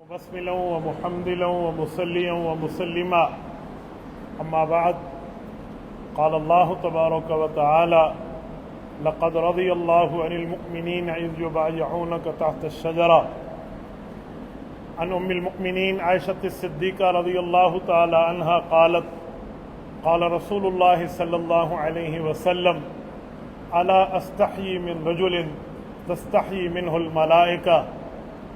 وبسملا ومحمدلا ومصليا ومسلما أما بعد قال الله تبارك وتعالى لقد رضي الله عن المؤمنين إذ يبايعونك تحت الشجرة عن أم المؤمنين عائشة الصديقة رضي الله تعالى عنها قالت قال رسول الله صلى الله عليه وسلم ألا أستحيي من رجل تستحيي منه الملائكة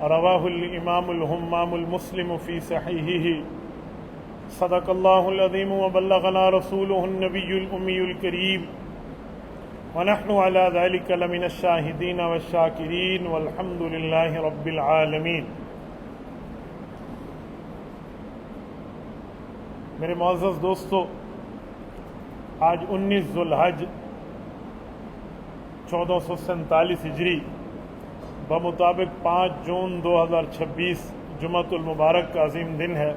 رواه الإمام الهمام المسلم في صحيحه صدق الله العظيم وبلغنا رسوله النبي الأمي الكريم ونحن على ذلك لمن الشاهدين والشاكرين والحمد لله رب العالمين۔ میرے معزز دوستو، آج 19 ذوالحج 1447 ہجری بمطابق 5 جون 2026 جمعۃ المبارک کا عظیم دن ہے۔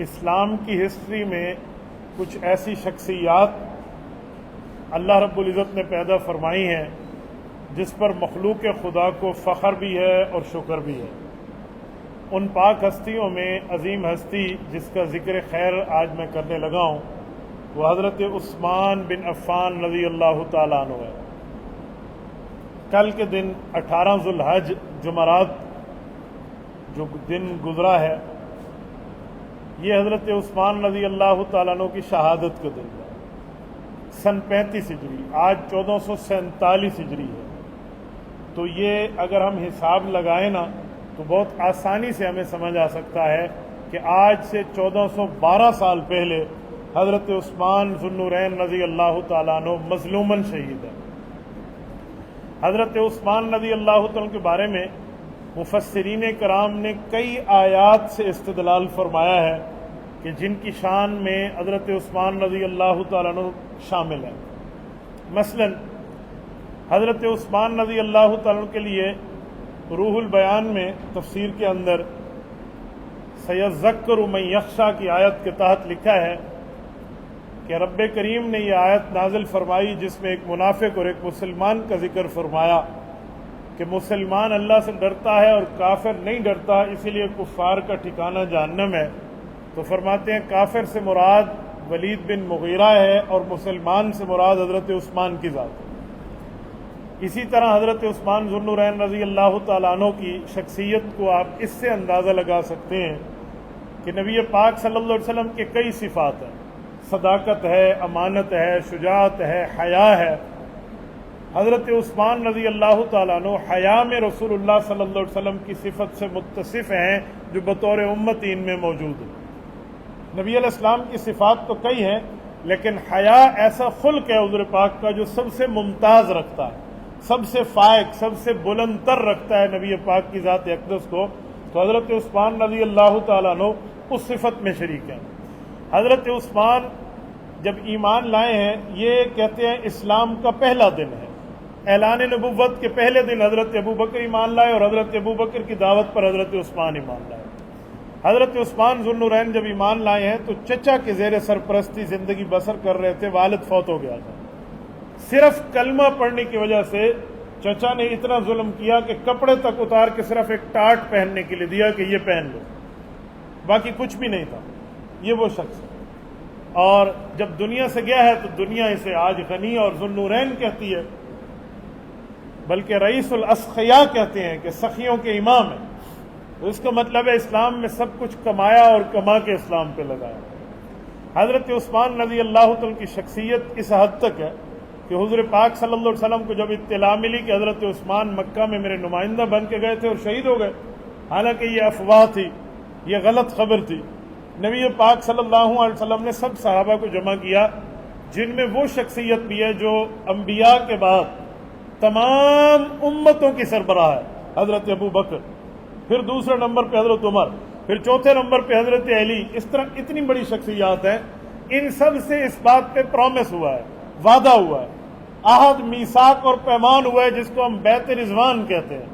اسلام کی ہسٹری میں کچھ ایسی شخصیات اللہ رب العزت نے پیدا فرمائی ہیں جس پر مخلوق خدا کو فخر بھی ہے اور شکر بھی ہے۔ ان پاک ہستیوں میں عظیم ہستی جس کا ذکر خیر آج میں کرنے لگا ہوں وہ حضرت عثمان بن عفان رضی اللہ تعالیٰ عنہ ہے۔ کل کے دن 18 ذوالحج جمعرات جو دن گزرا ہے، یہ حضرت عثمان رضی اللہ تعالیٰ عنہ کی شہادت کا دن ہے۔ سن 35 ہجری، آج 1447 ہجری ہے، تو یہ اگر ہم حساب لگائیں نا تو بہت آسانی سے ہمیں سمجھ آ سکتا ہے کہ آج سے 1412 سال پہلے حضرت عثمان ذو النورین رضی اللہ تعالیٰ عنہ مظلوماً شہید ہے۔ حضرت عثمان رضی اللہ تعالیٰ کے بارے میں مفسرین کرام نے کئی آیات سے استدلال فرمایا ہے کہ جن کی شان میں حضرت عثمان رضی اللہ تعالیٰ عنہ شامل ہے۔ مثلا حضرت عثمان رضی اللہ تعالیٰ عنہ کے لیے روح البیان میں تفسیر کے اندر سیذکر من یخشی کی آیت کے تحت لکھا ہے کہ رب کریم نے یہ آیت نازل فرمائی جس میں ایک منافق اور ایک مسلمان کا ذکر فرمایا کہ مسلمان اللہ سے ڈرتا ہے اور کافر نہیں ڈرتا، اسی لیے کفار کا ٹھکانہ جہنم ہے۔ تو فرماتے ہیں کافر سے مراد ولید بن مغیرہ ہے اور مسلمان سے مراد حضرت عثمان کی ذات ہے۔ اسی طرح حضرت عثمان ذو النورین رضی اللہ تعالیٰ عنہ کی شخصیت کو آپ اس سے اندازہ لگا سکتے ہیں کہ نبی پاک صلی اللہ علیہ وسلم کے کئی صفات ہیں، صداقت ہے، امانت ہے، شجاعت ہے، حیا ہے۔ حضرت عثمان رضی اللہ تعالیٰ عنہ حیا میں رسول اللہ صلی اللہ علیہ وسلم کی صفت سے متصف ہیں جو بطور امت ان میں موجود ہے۔ نبی علیہ السلام کی صفات تو کئی ہیں، لیکن حیا ایسا خلق ہے حضور پاک کا جو سب سے ممتاز رکھتا ہے، سب سے فائق، سب سے بلند تر رکھتا ہے نبی پاک کی ذات اقدس کو۔ تو حضرت عثمان رضی اللہ تعالیٰ عنہ اس صفت میں شریک ہیں۔ حضرت عثمان جب ایمان لائے ہیں، یہ کہتے ہیں اسلام کا پہلا دن ہے۔ اعلان نبوت کے پہلے دن حضرت ابوبکر ایمان لائے اور حضرت ابوبکر کی دعوت پر حضرت عثمان ایمان لائے۔ حضرت عثمان ذو النورین جب ایمان لائے ہیں تو چچا کے زیر سرپرستی زندگی بسر کر رہے تھے، والد فوت ہو گیا تھا۔ صرف کلمہ پڑھنے کی وجہ سے چچا نے اتنا ظلم کیا کہ کپڑے تک اتار کے صرف ایک ٹاٹ پہننے کے لیے دیا کہ یہ پہن لو، باقی کچھ بھی نہیں تھا۔ یہ وہ شخص ہے، اور جب دنیا سے گیا ہے تو دنیا اسے آج غنی اور ذو النورین کہتی ہے، بلکہ رئیس الاسخیاء کہتے ہیں کہ سخیوں کے امام ہیں۔ تو اس کا مطلب ہے اسلام میں سب کچھ کمایا اور کما کے اسلام پہ لگایا۔ حضرت عثمان رضی اللہ تعالیٰ کی شخصیت اس حد تک ہے کہ حضور پاک صلی اللہ علیہ وسلم کو جب اطلاع ملی کہ حضرت عثمان مکہ میں میرے نمائندہ بن کے گئے تھے اور شہید ہو گئے، حالانکہ یہ افواہ تھی، یہ غلط خبر تھی، نبی پاک صلی اللہ علیہ وسلم نے سب صحابہ کو جمع کیا، جن میں وہ شخصیت بھی ہے جو انبیاء کے بعد تمام امتوں کی سربراہ ہے، حضرت ابو بکر، پھر دوسرے نمبر پہ حضرت عمر، پھر چوتھے نمبر پہ حضرت علی۔ اس طرح اتنی بڑی شخصیات ہیں، ان سب سے اس بات پہ پرومس ہوا ہے، وعدہ ہوا ہے، عہد میثاق اور پیمان ہوا ہے جس کو ہم بیعت رضوان کہتے ہیں۔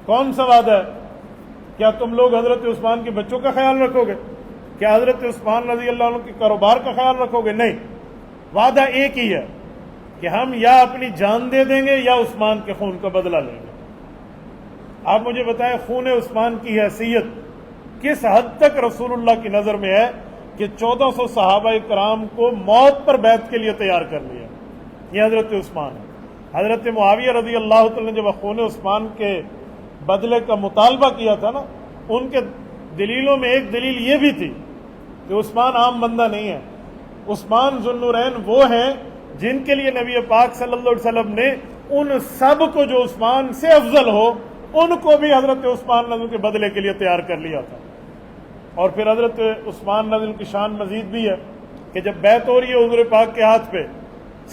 کون سا وعدہ ہے؟ کیا تم لوگ حضرت عثمان کے بچوں کا خیال رکھو گے؟ کیا حضرت عثمان رضی اللہ عنہ کے کاروبار کا خیال رکھو گے؟ نہیں، وعدہ ایک ہی ہے کہ ہم یا اپنی جان دے دیں گے یا عثمان کے خون کا بدلہ لیں گے۔ آپ مجھے بتائیں خون عثمان کی حیثیت کس حد تک رسول اللہ کی نظر میں ہے کہ 1400 صحابہ کرام کو موت پر بیعت کے لیے تیار کر لیا. یہ حضرت عثمان ہے. حضرت معاویہ رضی اللہ تعالی نے جب خون عثمان کے بدلے کا مطالبہ کیا تھا نا، ان کے دلیلوں میں ایک دلیل یہ بھی تھی کہ عثمان عام بندہ نہیں ہے. عثمان ذو النورین وہ ہیں جن کے لیے نبی پاک صلی اللہ علیہ وسلم نے ان سب کو جو عثمان سے افضل ہو ان کو بھی حضرت عثمان نظر کے بدلے کے لیے تیار کر لیا تھا. اور پھر حضرت عثمان نظر کی شان مزید بھی ہے کہ جب بیعت ہو رہی ہے حضور پاک کے ہاتھ پہ،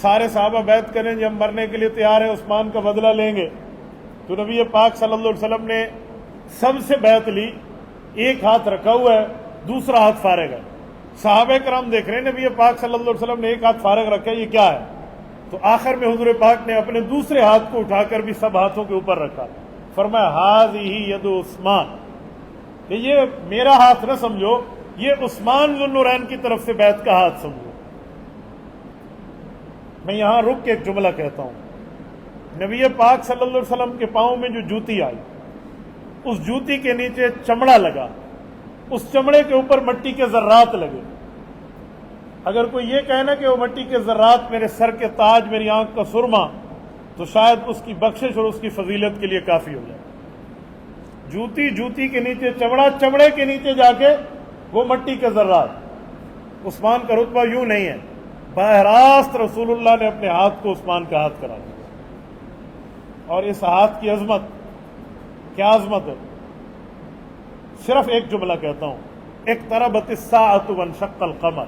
سارے صحابہ بیعت کریں جب مرنے کے لیے تیار ہیں عثمان کا بدلہ لیں گے، تو نبی پاک صلی اللہ علیہ وسلم نے سب سے بیعت لی. ایک ہاتھ رکھا ہوا ہے، دوسرا ہاتھ فارغ ہے. صحابہ کرام دیکھ رہے ہیں نبی پاک صلی اللہ علیہ وسلم نے ایک ہاتھ فارغ رکھا ہے، یہ کیا ہے؟ تو آخر میں حضور پاک نے اپنے دوسرے ہاتھ کو اٹھا کر بھی سب ہاتھوں کے اوپر رکھا، فرمایا ھذہ ید عثمان، کہ یہ میرا ہاتھ نہ سمجھو، یہ عثمان ذو النورین کی طرف سے بیعت کا ہاتھ سمجھو. میں یہاں رک کے ایک جملہ کہتا ہوں. نبی پاک صلی اللہ علیہ وسلم کے پاؤں میں جو جوتی آئی، اس جوتی کے نیچے چمڑا لگا، اس چمڑے کے اوپر مٹی کے ذرات لگے. اگر کوئی یہ کہنا کہ وہ مٹی کے ذرات میرے سر کے تاج، میری آنکھ کا سرما، تو شاید اس کی بخشش اور اس کی فضیلت کے لیے کافی ہو جائے. جوتی کے نیچے چمڑا، چمڑے کے نیچے جا کے وہ مٹی کے ذرات. عثمان کا رتبہ یوں نہیں ہے. براہ راست رسول اللہ نے اپنے ہاتھ کو عثمان کا ہاتھ کرا دیا. اور اس ہاتھ کی عظمت، کیا عظمت ہے. صرف ایک جملہ کہتا ہوں، اقتربت الساعۃ وانشق القمر.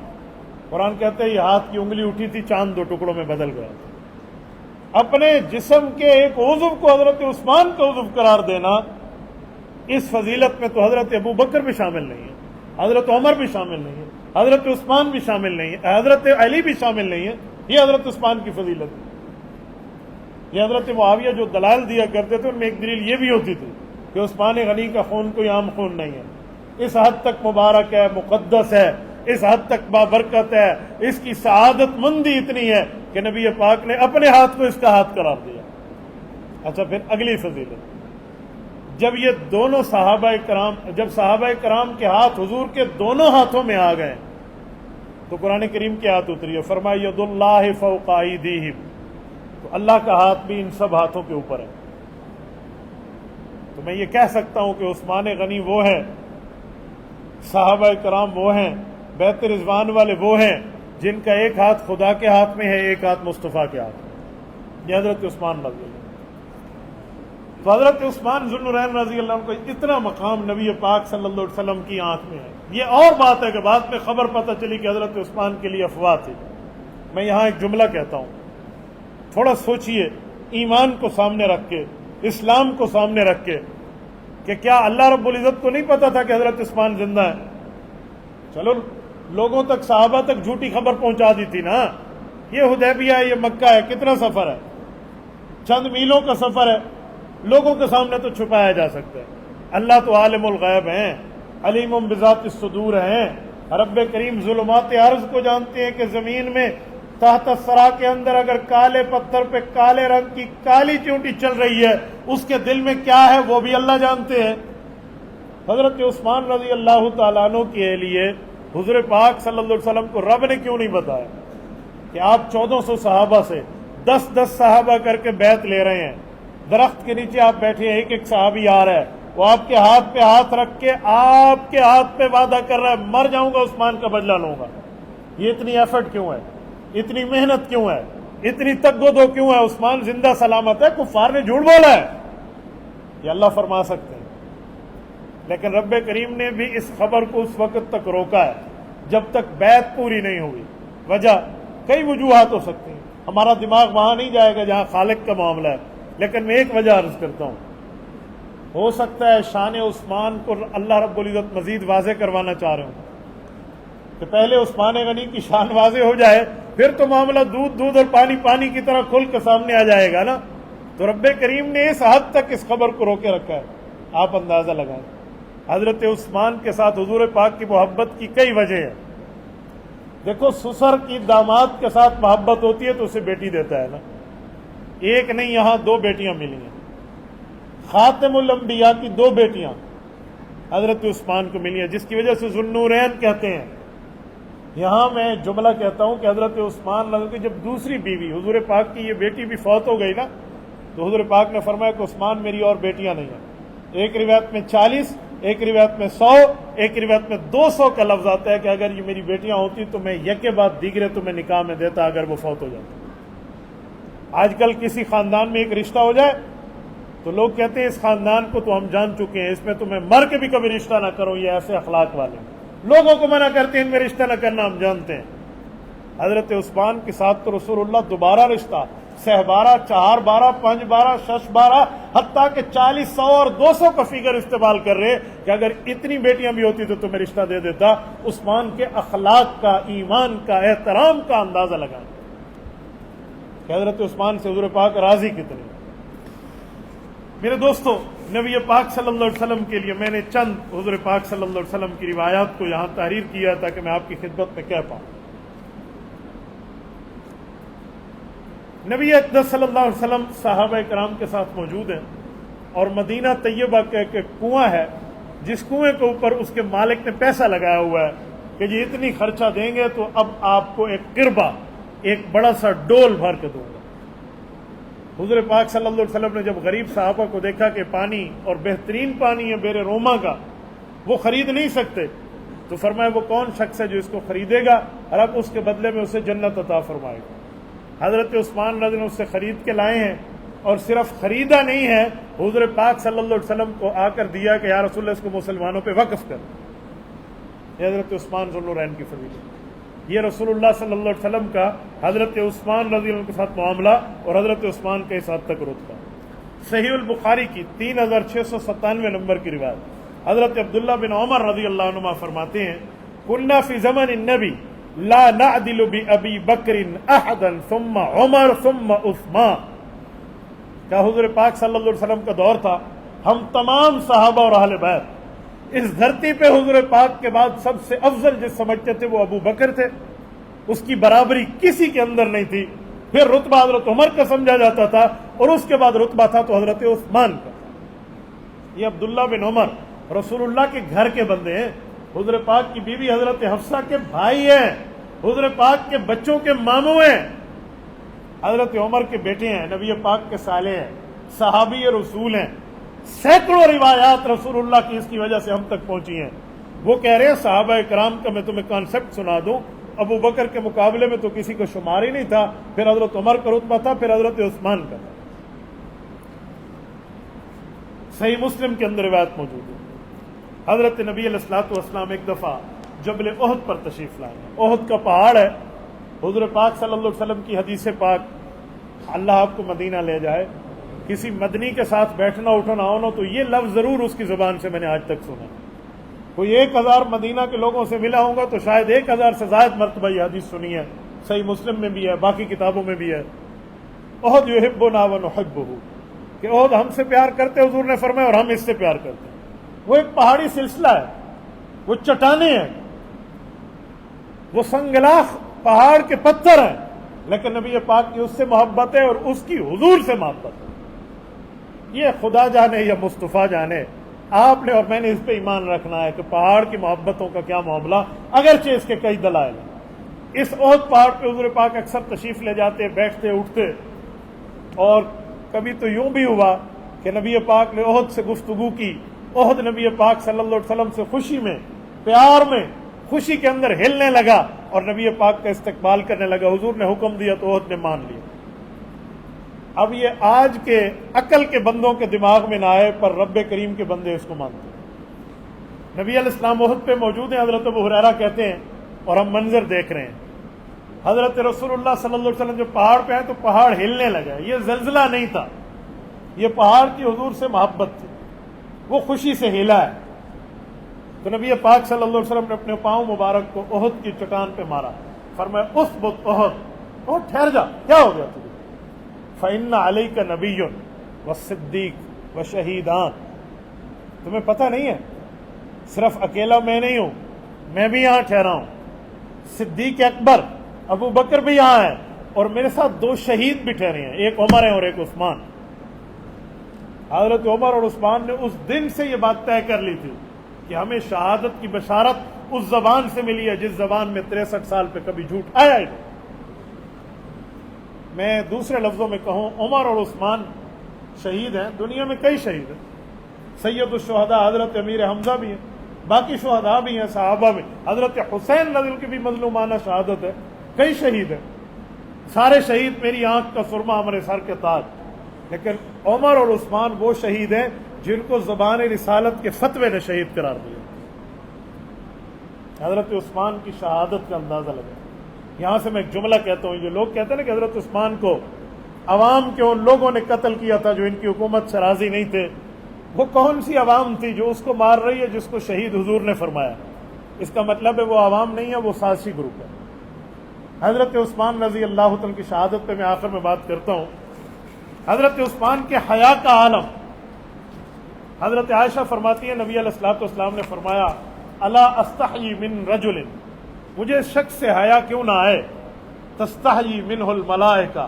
قرآن کہتے ہیں یہ ہاتھ کی انگلی اٹھی تھی، چاند 2 ٹکڑوں میں بدل گیا. اپنے جسم کے ایک عضو کو حضرت عثمان کا عضو قرار دینا، اس فضیلت میں تو حضرت ابو بکر بھی شامل نہیں ہے، حضرت عمر بھی شامل نہیں ہے، حضرت عثمان بھی شامل نہیں ہے، حضرت علی بھی شامل نہیں ہے. یہ حضرت عثمان کی فضیلت ہے. یہ حضرت معاویہ جو دلائل دیا کرتے تھے ان میں ایک دلیل یہ بھی ہوتی تھی کہ عثمان غنی کا خون کوئی عام خون نہیں ہے. اس حد تک مبارک ہے، مقدس ہے، اس حد تک بابرکت ہے، اس کی سعادت مندی اتنی ہے کہ نبی پاک نے اپنے ہاتھ کو اس کا ہاتھ قرار دیا. اچھا پھر اگلی فضیلت، جب یہ دونوں صحابہ کرام کے ہاتھ حضور کے دونوں ہاتھوں میں آ گئے تو قرآن کریم کی آیت اتری ہے، فرمایا ید اللہ فوق ایدیہم، تو اللہ کا ہاتھ بھی ان سب ہاتھوں کے اوپر ہے. تو میں یہ کہہ سکتا ہوں کہ عثمان غنی وہ ہیں، صحابہ کرام وہ ہیں، بیت رضوان والے وہ ہیں جن کا ایک ہاتھ خدا کے ہاتھ میں ہے، ایک ہاتھ مصطفیٰ کے ہاتھ میں. یہ حضرت عثمان رضی اللہ. تو حضرت عثمان ذو النورین رضی اللہ عنہ کو اتنا مقام نبی پاک صلی اللہ علیہ وسلم کی آنکھ میں ہے. یہ اور بات ہے کہ بعد میں خبر پتہ چلی کہ حضرت عثمان کے لیے افواہ تھی. میں یہاں ایک جملہ کہتا ہوں، تھوڑا سوچئے ایمان کو سامنے رکھ کے، اسلام کو سامنے رکھ کے، کہ کیا اللہ رب العزت کو نہیں پتا تھا کہ حضرت عثمان زندہ ہے؟ چلو لوگوں تک، صحابہ تک جھوٹی خبر پہنچا دی تھی نا. یہ حدیبیہ ہے، یہ مکہ ہے، کتنا سفر ہے، چند میلوں کا سفر ہے، لوگوں کے سامنے تو چھپایا جا سکتا ہے. اللہ تو عالم الغیب ہیں، علیم بذات الصدور ہیں. رب کریم ظلمات عرض کو جانتے ہیں کہ زمین میں تحت الثری کے اندر اگر کالے پتھر پہ کالے رنگ کی کالی چونٹی چل رہی ہے، اس کے دل میں کیا ہے وہ بھی اللہ جانتے ہیں. حضرت عثمان رضی اللہ تعالیٰ عنہ کے لیے حضور پاک صلی اللہ علیہ وسلم کو رب نے کیوں نہیں بتایا کہ آپ 1400 صحابہ سے 10 صحابہ کر کے بیعت لے رہے ہیں، درخت کے نیچے آپ بیٹھے ہیں، ایک صحابی آ رہا ہے، وہ آپ کے ہاتھ پہ ہاتھ رکھ کے آپ کے ہاتھ پہ وعدہ کر رہا ہے مر جاؤں گا عثمان کا بدلہ لوں گا. یہ اتنی ایفرٹ کیوں ہے، اتنی محنت کیوں ہے، اتنی تگ و دو کیوں ہے؟ عثمان زندہ سلامت ہے، کفار نے جھوٹ بولا ہے، یہ اللہ فرما سکتے ہیں. لیکن رب کریم نے بھی اس خبر کو اس وقت تک روکا ہے جب تک بیعت پوری نہیں ہوئی. وجہ کئی وجوہات ہو سکتی ہیں، ہمارا دماغ وہاں نہیں جائے گا جہاں خالق کا معاملہ ہے. لیکن میں ایک وجہ عرض کرتا ہوں، ہو سکتا ہے شان عثمان کو اللہ رب العزت مزید واضح کروانا چاہ رہے ہوں کہ پہلے عثمان غنی کی شان واضح ہو جائے، پھر تو معاملہ دودھ اور پانی کی طرح کھل کے سامنے آ جائے گا نا. تو رب کریم نے اس حد تک اس خبر کو روکے رکھا ہے. آپ اندازہ لگائیں، حضرت عثمان کے ساتھ حضور پاک کی محبت کی کئی وجہ ہیں. دیکھو سسر کی داماد کے ساتھ محبت ہوتی ہے تو اسے بیٹی دیتا ہے نا. ایک نہیں، یہاں 2 بیٹیاں ملی ہیں. خاتم الانبیاء کی 2 بیٹیاں حضرت عثمان کو ملی ہیں، جس کی وجہ سے ذوالنورین کہتے ہیں۔ یہاں میں جملہ کہتا ہوں کہ حضرت عثمان کی جب دوسری بیوی حضور پاک کی یہ بیٹی بھی فوت ہو گئی نا، تو حضور پاک نے فرمایا کہ عثمان میری اور بیٹیاں نہیں ہیں۔ ایک روایت میں 40، ایک روایت میں 100، ایک روایت میں 200 کا لفظ آتا ہے کہ اگر یہ میری بیٹیاں ہوتی تو میں یکے بعد دیگرے تمہیں نکاح میں دیتا اگر وہ فوت ہو جاتا۔ آج کل کسی خاندان میں ایک رشتہ ہو جائے تو لوگ کہتے ہیں اس خاندان کو تو ہم جان چکے ہیں، اس میں تمہیں مر کے بھی کبھی رشتہ نہ کرو، یہ ایسے اخلاق والے لوگوں کو منع کرتے ہیں ان میں رشتہ نہ کرنا، ہم جانتے ہیں۔ حضرت عثمان کے ساتھ تو رسول اللہ دوبارہ رشتہ، 6 12، 4 12، 5 12، 6 12، حتیٰ کہ 40، 100 اور 200 کا فگر استعمال کر رہے کہ اگر اتنی بیٹیاں بھی ہوتی تو تمہیں رشتہ دے دیتا۔ عثمان کے اخلاق کا، ایمان کا، احترام کا اندازہ لگائیں کہ حضرت عثمان سے حضور پاک راضی کتنے۔ میرے دوستو، نبی پاک صلی اللہ علیہ وسلم کے لیے میں نے چند حضور پاک صلی اللہ علیہ وسلم کی روایات کو یہاں تحریر کیا تاکہ میں آپ کی خدمت میں کہہ پاؤں۔ نبی اقدس صلی اللہ علیہ وسلم صحابہ کرام کے ساتھ موجود ہیں، اور مدینہ طیبہ کا ایک کنواں ہے، جس کنویں کے اوپر اس کے مالک نے پیسہ لگایا ہوا ہے کہ جی اتنی خرچہ دیں گے تو اب آپ کو ایک قربہ، ایک بڑا سا ڈول بھر کے دوں گا۔ حضور پاک صلی اللہ علیہ وسلم نے جب غریب صحابہ کو دیکھا کہ پانی اور بہترین پانی ہے بیر روما کا، وہ خرید نہیں سکتے، تو فرمایا وہ کون شخص ہے جو اس کو خریدے گا اور اب اس کے بدلے میں اسے جنت عطا فرمائے گا۔ حضرت عثمان رضی اللہ عنہ اس سے خرید کے لائے ہیں، اور صرف خریدا نہیں ہے، حضور پاک صلی اللہ علیہ وسلم کو آ کر دیا کہ یا رسول اللہ اس کو مسلمانوں پہ وقف کر۔ یہ حضرت عثمان ذو النورین کی فضیلت، یہ رسول اللہ صلی اللہ علیہ وسلم کا حضرت عثمان رضی اللہ عنہ کے ساتھ معاملہ اور حضرت عثمان کے اس حد تک رتبہ۔ صحیح البخاری کی 3697 نمبر کی روایت، حضرت عبداللہ بن عمر رضی اللہ عنہما فرماتے ہیں کنا فی زمن النبی لا نعدل بأبی بکر احدا ثم عمر ثم عثمان۔ کیا حضور پاک صلی اللہ علیہ وسلم کا دور تھا، ہم تمام صحابہ اور اہل بیت اس دھرتی پہ حضور پاک کے بعد سب سے افضل جس سمجھتے تھے وہ ابو بکر تھے، اس کی برابری کسی کے اندر نہیں تھی۔ پھر رتبہ حضرت عمر کا سمجھا جاتا تھا، اور اس کے بعد رتبہ تھا تو حضرت عثمان کا۔ یہ عبداللہ بن عمر رسول اللہ کے گھر کے بندے ہیں، حضور پاک کی بیوی حضرت حفصہ کے بھائی ہیں، حضور پاک کے بچوں کے ماموں ہیں، حضرت عمر کے بیٹے ہیں، نبی پاک کے سالے ہیں، صحابی رسول ہیں۔ سینکڑوں روایات رسول اللہ کی اس کی وجہ سے ہم تک پہنچی ہیں۔ وہ کہہ رہے ہیں صحابہ کرام کا میں تمہیں کانسیپٹ سنا دوں، ابو بکر کے مقابلے میں تو کسی کو شمار ہی نہیں تھا، پھر حضرت عمر کا رتبہ تھا، پھر حضرت عثمان کا تھا۔ صحیح مسلم کے اندر روایت موجود ہے، حضرت نبی علیہ الصلوۃ والسلام ایک دفعہ جبل احد پر تشریف لائے۔ احد کا پہاڑ ہے، حضور پاک صلی اللہ علیہ وسلم کی حدیث پاک، اللہ آپ کو مدینہ لے جائے، کسی مدنی کے ساتھ بیٹھنا اٹھنا ہونا تو یہ لفظ ضرور اس کی زبان سے میں نے آج تک سنا۔ کوئی 1000 مدینہ کے لوگوں سے ملا ہوں گا تو شاید 1000 سے زائد مرتبہ یہ حدیث سنی ہے، صحیح مسلم میں بھی ہے، باقی کتابوں میں بھی ہے۔ احد یحبنا ونحبہ، کہ احد ہم سے پیار کرتے، حضور نے فرمایا، اور ہم اس سے پیار کرتے۔ وہ ایک پہاڑی سلسلہ ہے، وہ چٹانیں ہیں، وہ سنگلاخ پہاڑ کے پتھر ہیں، لیکن نبی پاک کی اس سے محبت ہے اور اس کی حضور سے محبت ہے۔ یہ خدا جانے یا مصطفیٰ جانے، آپ نے اور میں نے اس پہ ایمان رکھنا ہے کہ پہاڑ کی محبتوں کا کیا معاملہ، اگرچہ اس کے کئی دلائل ہیں۔ اس احد پہاڑ پہ حضور پاک اکثر تشریف لے جاتے، بیٹھتے اٹھتے، اور کبھی تو یوں بھی ہوا کہ نبی پاک نے احد سے گفتگو کی، احد نبی پاک صلی اللہ علیہ وسلم سے خوشی میں، پیار میں، خوشی کے اندر ہلنے لگا اور نبی پاک کا استقبال کرنے لگا۔ حضور نے حکم دیا تو احد نے مان لیا۔ اب یہ آج کے عقل کے بندوں کے دماغ میں نہ آئے، پر رب کریم کے بندے اس کو مانتے ہیں۔ نبی علیہ السلام احد پہ موجود ہیں، حضرت ابو ہریرہ کہتے ہیں، اور ہم منظر دیکھ رہے ہیں، حضرت رسول اللہ صلی اللہ علیہ وسلم جو پہاڑ پہ ہیں تو پہاڑ ہلنے لگا۔ یہ زلزلہ نہیں تھا، یہ پہاڑ کی حضور سے محبت تھی، وہ خوشی سے ہلا ہے۔ تو نبی پاک صلی اللہ علیہ وسلم نے اپنے پاؤں مبارک کو احد کی چٹان پہ مارا، فرمایا اثبت احد، احد ٹھہر جا، کیا ہو گیا تجھے؟ فإن علیک نبی والصدیق وشہیدان، تمہیں پتہ نہیں ہے صرف اکیلا میں نہیں ہوں، میں بھی یہاں ٹھہرا ہوں، صدیق اکبر ابو بکر بھی یہاں ہے، اور میرے ساتھ 2 شہید بھی ٹھہرے ہیں، ایک عمر ہے اور ایک عثمان۔ حضرت عمر اور عثمان نے اس دن سے یہ بات طے کر لی تھی کہ ہمیں شہادت کی بشارت اس زبان سے ملی ہے جس زبان میں 63 سال پہ کبھی جھوٹ آیا ہی نہیں۔ میں دوسرے لفظوں میں کہوں، عمر اور عثمان شہید ہیں، دنیا میں کئی شہید ہیں، سید الشہداء حضرت امیر حمزہ بھی ہیں، باقی شہداء بھی ہیں، صحابہ بھی، حضرت حسین رضی اللہ کی بھی مظلومانہ شہادت ہے، کئی شہید ہیں، سارے شہید میری آنکھ کا سرما ہمارے سر کے تاج، لیکن عمر اور عثمان وہ شہید ہیں جن کو زبان رسالت کے فتوے نے شہید قرار دیا۔ حضرت عثمان کی شہادت کا اندازہ لگا۔ یہاں سے میں ایک جملہ کہتا ہوں، جو لوگ کہتے ہیں نا کہ حضرت عثمان کو عوام کے ان لوگوں نے قتل کیا تھا جو ان کی حکومت سے راضی نہیں تھے، وہ کون سی عوام تھی جو اس کو مار رہی ہے جس کو شہید حضور نے فرمایا؟ اس کا مطلب ہے وہ عوام نہیں ہے، وہ سازشی گروپ ہے۔ حضرت عثمان رضی اللہ عنہ کی شہادت پہ میں آخر میں بات کرتا ہوں۔ حضرت عثمان کے حیا کا عالم، حضرت عائشہ فرماتی ہے نبی علیہ الصلوۃ والسلام نے فرمایا الا استحیی من رجل، مجھے شخص سے حیا کیوں نہ آئے، تستحیی منہ الملائکہ،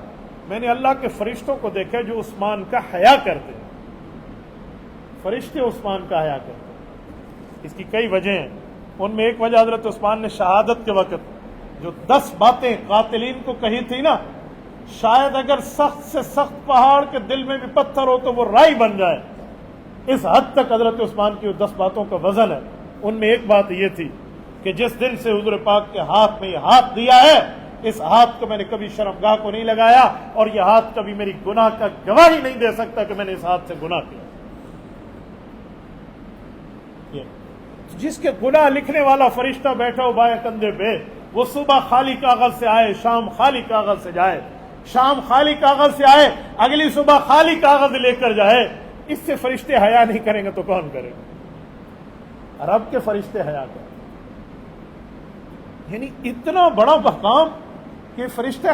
میں نے اللہ کے فرشتوں کو دیکھا جو عثمان کا حیا کرتے ہیں، فرشتے عثمان کا حیا کرتے ہیں۔ اس کی کئی وجہ ہیں، ان میں ایک وجہ حضرت عثمان نے شہادت کے وقت جو 10 باتیں قاتلین کو کہی تھی نا، شاید اگر سخت سے سخت پہاڑ کے دل میں بھی پتھر ہو تو وہ رائی بن جائے، اس حد تک حضرت عثمان کی 10 باتوں کا وزن ہے۔ ان میں ایک بات یہ تھی کہ جس دن سے حضور پاک کے ہاتھ میں یہ ہاتھ دیا ہے، اس ہاتھ کو میں نے کبھی شرمگاہ کو نہیں لگایا، اور یہ ہاتھ کبھی میری گناہ کا گواہی نہیں دے سکتا کہ میں نے اس ہاتھ سے گناہ کیا۔ جس کے گناہ لکھنے والا فرشتہ بیٹھا ہو بائیں کندھے پہ، وہ صبح خالی کاغذ سے آئے، شام خالی کاغذ سے جائے، شام خالی کاغذ سے آئے، اگلی صبح خالی کاغذ لے کر جائے، اس سے فرشتے حیا نہیں کریں گے تو کون کرے گا؟ رب کے فرشتے حیا کریں۔ یعنی اتنا بڑا مقام کہ فرشتے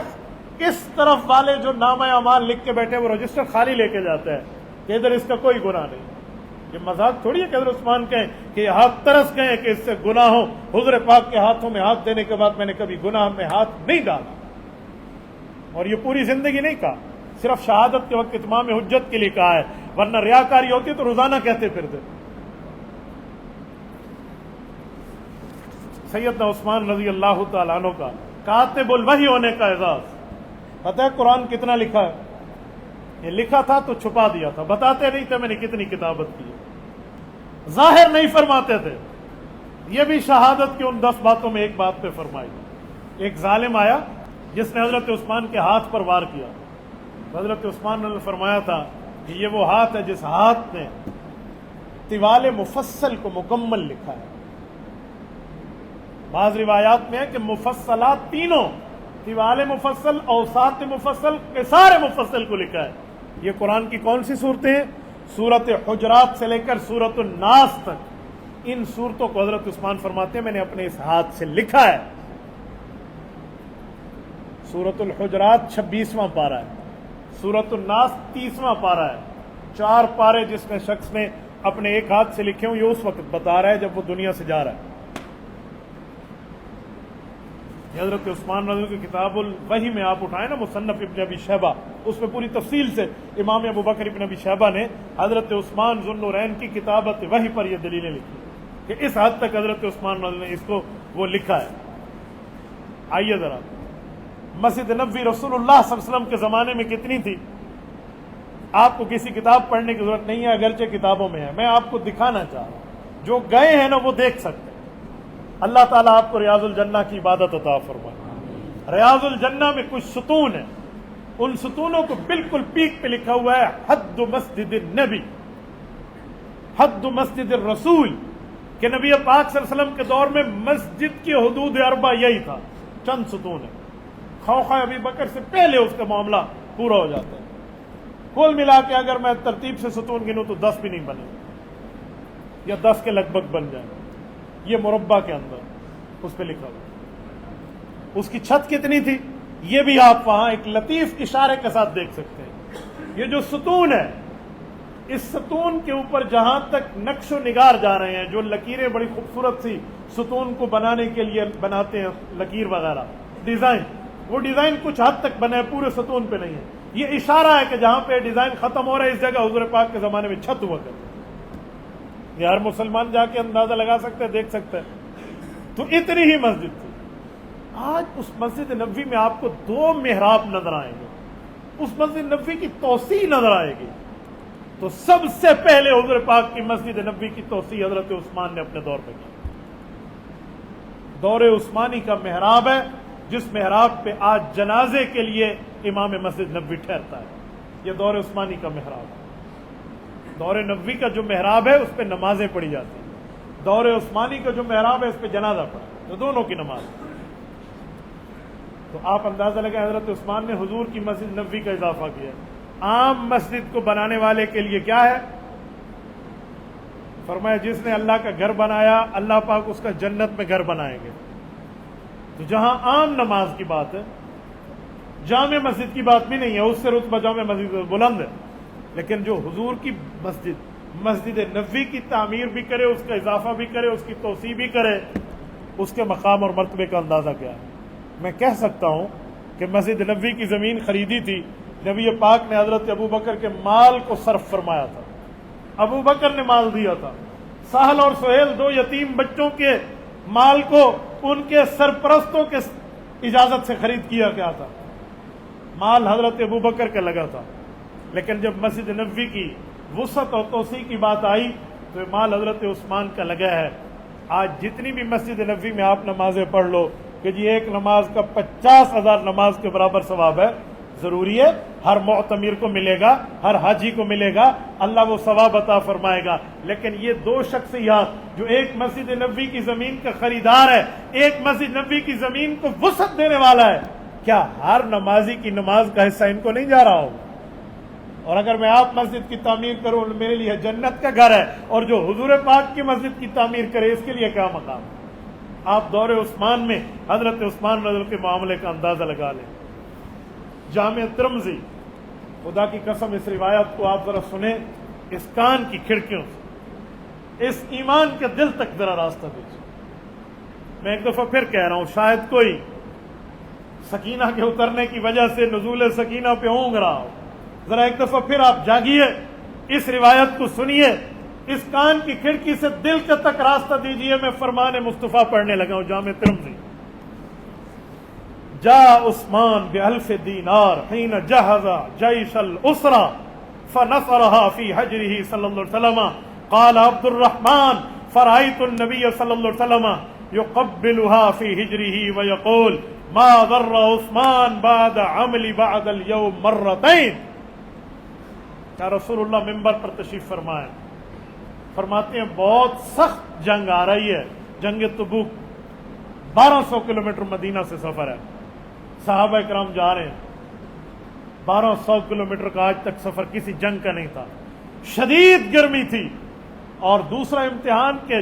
اس طرف والے جو نامہ اعمال لکھ کے بیٹھے وہ رجسٹر خالی لے کے جاتا ہے کہ ادھر اس کا کوئی گناہ نہیں۔ یہ مذاق تھوڑی ہے کہ حضرت عثمان کہیں کہ یہ ہاتھ ترس گئے کہ اس سے گناہ ہو، حضور پاک کے ہاتھوں میں ہاتھ دینے کے بعد میں نے کبھی گناہ میں ہاتھ نہیں ڈالا، اور یہ پوری زندگی نہیں کہا، صرف شہادت کے وقت اتمام حجت کے لیے کہا ہے، ورنہ ریاکاری ہوتی تو روزانہ کہتے پھرتے۔ سیدنا عثمان رضی اللہ تعالیٰ عنہ کا کاتب الوحی ہونے کا اعزاز، پتہ ہے قرآن کتنا لکھا ہے؟ یہ لکھا تھا تو چھپا دیا تھا، بتاتے نہیں تھے میں نے کتنی کتابت کی ہے، ظاہر نہیں فرماتے تھے۔ یہ بھی شہادت کی ان 10 باتوں میں ایک بات پہ فرمائی۔ ایک ظالم آیا جس نے حضرت عثمان کے ہاتھ پر وار کیا، حضرت عثمان نے فرمایا تھا کہ یہ وہ ہاتھ ہے جس ہاتھ نے طوال مفصل کو مکمل لکھا ہے۔ بعض روایات میں ہے کہ مفصلات تینوں، طوال مفصل، اوساط مفصل، قصار مفصل کو لکھا ہے۔ یہ قرآن کی کون سی صورتیں ہیں؟ سورت حجرات سے لے کر سورت الناس تک، ان صورتوں کو حضرت عثمان فرماتے ہیں میں نے اپنے اس ہاتھ سے لکھا ہے۔ سورت الحجرات 26واں پارہ ہے، سورت الناس 30واں پارہ ہے، 4 پارے جس میں شخص نے اپنے ایک ہاتھ سے لکھے ہوں، یہ اس وقت بتا رہا ہے جب وہ دنیا سے جا رہا ہے۔ حضرت عثمان رضی اللہ کی کتاب الوحی میں آپ اٹھائیں نا مصنف ابن ابی شیبہ، اس میں پوری تفصیل سے امام ابو بکر ابن ابی شیبہ نے حضرت عثمان ذو النورین کی کتابت وحی پر یہ دلیلیں لکھی کہ اس حد تک حضرت عثمان رضی اللہ نے اس کو وہ لکھا ہے۔ آئیے ذرا، مسجد نبوی رسول اللہ صلی اللہ علیہ وسلم کے زمانے میں کتنی تھی؟ آپ کو کسی کتاب پڑھنے کی ضرورت نہیں ہے، اگرچہ کتابوں میں ہے، میں آپ کو دکھانا چاہ رہا ہوں، جو گئے ہیں نا وہ دیکھ سکتے ہیں۔ اللہ تعالیٰ آپ کو ریاض الجنہ کی عبادت عطا فرمائے۔ ریاض الجنہ میں کچھ ستون ہیں، ان ستونوں کو بالکل پیک پہ لکھا ہوا ہے حد مسجد النبی، حد مسجد الرسول، کہ نبی پاک صلی اللہ علیہ وسلم کے دور میں مسجد کی حدود اربع یہی تھا، چند ستون ہیں۔ خوخہ ابی بکر سے پہلے اس کا معاملہ پورا ہو جاتا ہے۔ کل ملا کے اگر میں ترتیب سے ستون گنوں تو 10 بھی نہیں بنے، یا 10 کے لگ بھگ بن جائیں۔ یہ مربع کے اندر اس پہ لکھا ہوا، اس کی چھت کتنی تھی یہ بھی آپ وہاں ایک لطیف اشارے کے ساتھ دیکھ سکتے ہیں۔ یہ جو ستون ہے، اس ستون کے اوپر جہاں تک نقش و نگار جا رہے ہیں، جو لکیریں بڑی خوبصورت سی ستون کو بنانے کے لیے بناتے ہیں، لکیر وغیرہ ڈیزائن، وہ ڈیزائن کچھ حد تک بنا ہے، پورے ستون پہ نہیں ہے۔ یہ اشارہ ہے کہ جہاں پہ ڈیزائن ختم ہو رہا ہے اس جگہ حضور پاک کے زمانے میں چھت ہوا کرتی، یہ ہر مسلمان جا کے اندازہ لگا سکتے ہے، دیکھ سکتے ہے۔ تو اتنی ہی مسجد تھی۔ آج اس مسجد نبوی میں آپ کو 2 محراب نظر آئیں گے، اس مسجد نبوی کی توسیع نظر آئے گی۔ تو سب سے پہلے حضور پاک کی مسجد نبوی کی توسیع حضرت عثمان نے اپنے دور میں کی۔ دور عثمانی کا محراب ہے، جس محراب پہ آج جنازے کے لیے امام مسجد نبوی ٹھہرتا ہے، یہ دور عثمانی کا محراب ہے۔ دور نبوی کا جو محراب ہے اس پہ نمازیں پڑھی جاتی ہیں، دور عثمانی کا جو محراب ہے اس پہ جنازہ پڑھا، تو دونوں کی نماز۔ تو آپ اندازہ لگائیں حضرت عثمان نے حضور کی مسجد نبوی کا اضافہ کیا۔ عام مسجد کو بنانے والے کے لیے کیا ہے؟ فرمایا جس نے اللہ کا گھر بنایا اللہ پاک اس کا جنت میں گھر بنائیں گے۔ تو جہاں عام نماز کی بات ہے، جامع مسجد کی بات بھی نہیں ہے، اس سے رتبہ جامع مسجد بلند ہے، لیکن جو حضور کی مسجد نبوی کی تعمیر بھی کرے، اس کا اضافہ بھی کرے، اس کی توسیع بھی کرے، اس کے مقام اور مرتبے کا اندازہ کیا ہے۔ میں کہہ سکتا ہوں کہ مسجد نبوی کی زمین خریدی تھی، نبی پاک نے حضرت ابو بکر کے مال کو صرف فرمایا تھا، ابو بکر نے مال دیا تھا۔ سہل اور سہیل 2 یتیم بچوں کے مال کو ان کے سرپرستوں کے اجازت سے خرید کیا گیا تھا، مال حضرت ابو بکر کا لگا تھا۔ لیکن جب مسجد نبوی کی وسعت اور توسیع کی بات آئی تو یہ مال حضرت عثمان کا لگا ہے۔ آج جتنی بھی مسجد نبوی میں آپ نمازیں پڑھ لو کہ جی ایک نماز کا 50,000 نماز کے برابر ثواب ہے، ضروری ہے ہر معتمر کو ملے گا، ہر حاجی کو ملے گا، اللہ وہ ثواب عطا فرمائے گا۔ لیکن یہ 2 شخصیات جو ایک مسجد نبوی کی زمین کا خریدار ہے، ایک مسجد نبوی کی زمین کو وسعت دینے والا ہے، کیا ہر نمازی کی نماز کا حصہ ان کو نہیں جا رہا ہوگا؟ اور اگر میں آپ مسجد کی تعمیر کروں میرے لیے جنت کا گھر ہے، اور جو حضور پاک کی مسجد کی تعمیر کرے اس کے لیے کیا مقام ہے؟ آپ دور عثمان میں حضرت عثمان رضی اللہ کے معاملے کا اندازہ لگا لیں۔ جامع ترمذی، خدا کی قسم اس روایت کو آپ ذرا سنیں اس کان کی کھڑکیوں سے، اس ایمان کے دل تک ذرا راستہ دیجیے۔ میں ایک دفعہ پھر کہہ رہا ہوں، شاید کوئی سکینہ کے اترنے کی وجہ سے نزول سکینہ پہ اونگ رہا ہو، ذرا ایک دفعہ پھر آپ جاگیے، اس روایت کو سنیے، اس کان کی کھڑکی سے دل کے تک راستہ دیجیے۔ میں فرمان مصطفیٰ پڑھنے لگا ہوں، جامع ترمذی۔ جاء عثمان بألف دینار حين جهز جيش الأسرة فنصرها في حجره صلى الله عليه وسلم قال عبد الرحمن فرأيت النبي صلى الله عليه وسلم يقبلها في حجره ويقول ما ضر عثمان بعد عمل بعد اليوم مرتين۔ کیا رسول اللہ ممبر پر تشریف فرمائے، فرماتے ہیں بہت سخت جنگ آ رہی ہے، جنگ تبوک، 1200 کلومیٹر مدینہ سے سفر ہے، صحابہ کرام جا رہے ہیں، 1200 کلومیٹر کا آج تک سفر کسی جنگ کا نہیں تھا، شدید گرمی تھی، اور دوسرا امتحان کہ